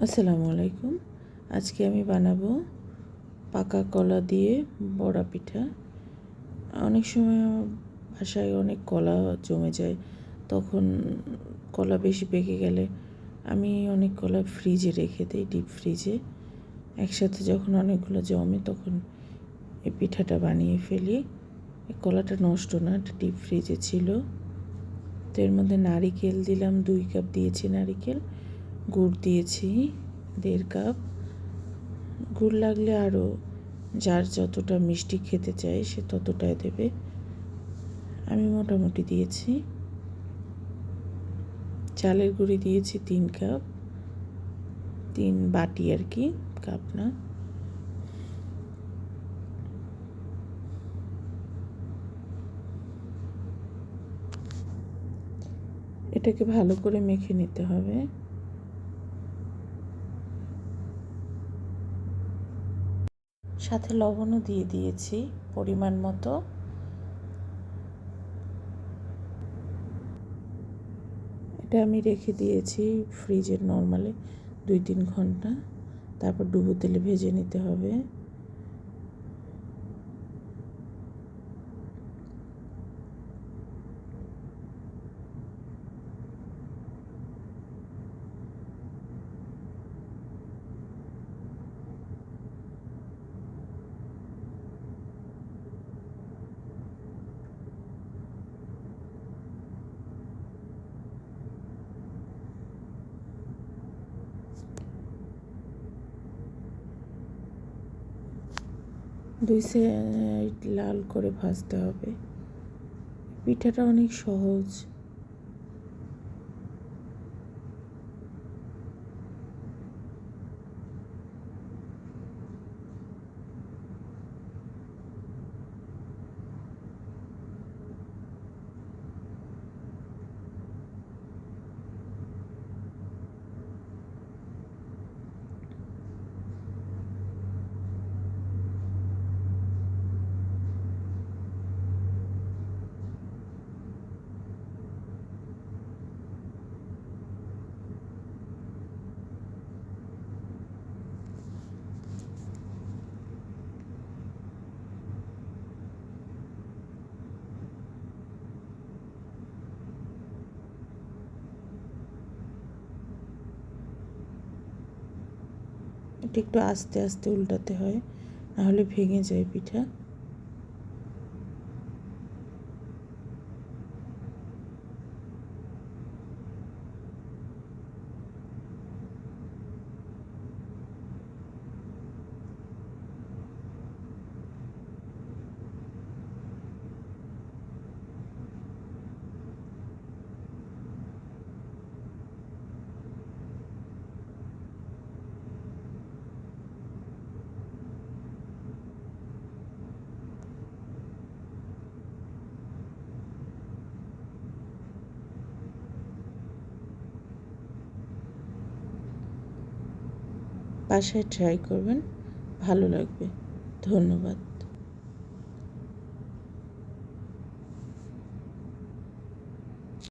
আসসালামু আলাইকুম। আজকে আমি বানাবো পাকা কলা দিয়ে বড়া পিঠা। অনেক সময় আমার বাসায় অনেক কলা জমে যায়, তখন কলা বেশি পেকে গেলে আমি অনেক কলা ফ্রিজে রেখে দিই, ডিপ ফ্রিজে। একসাথে যখন অনেকগুলো জমে তখন এই পিঠাটা বানিয়ে ফেলি। এই কলাটা নষ্ট না, এটা ডিপ ফ্রিজে ছিল। তো এর মধ্যে নারিকেল দিলাম, 2 কাপ দিয়েছি নারিকেল। গুড় দিয়েছি 1.5 কাপ। গুড় লাগলে আরও, যার যতটা মিষ্টি খেতে চায় সে ততটাই দেবে। আমি মোটামুটি দিয়েছি। চালের গুঁড়ি দিয়েছি 3 কাপ, 3 বাটি আর কি, কাপ না। এটাকে ভালো করে মেখে নিতে হবে। সাথে লবণও দিয়ে দিয়েছি পরিমাণ মতো। এটা আমি রেখে দিয়েছি ফ্রিজে নরমালে 2-3 ঘন্টা, তারপর ডুবো তেলে ভেজে নিতে হবে। দুই সাইড লাল করে ভাজতে হবে। পিঠাটা অনেক সহজ। এটা একটু আস্তে আস্তে উল্টাতে হয়, নাহলে ভেঙে যায় পিঠা। বাসায় ট্রাই করবেন, ভালো লাগবে। ধন্যবাদ।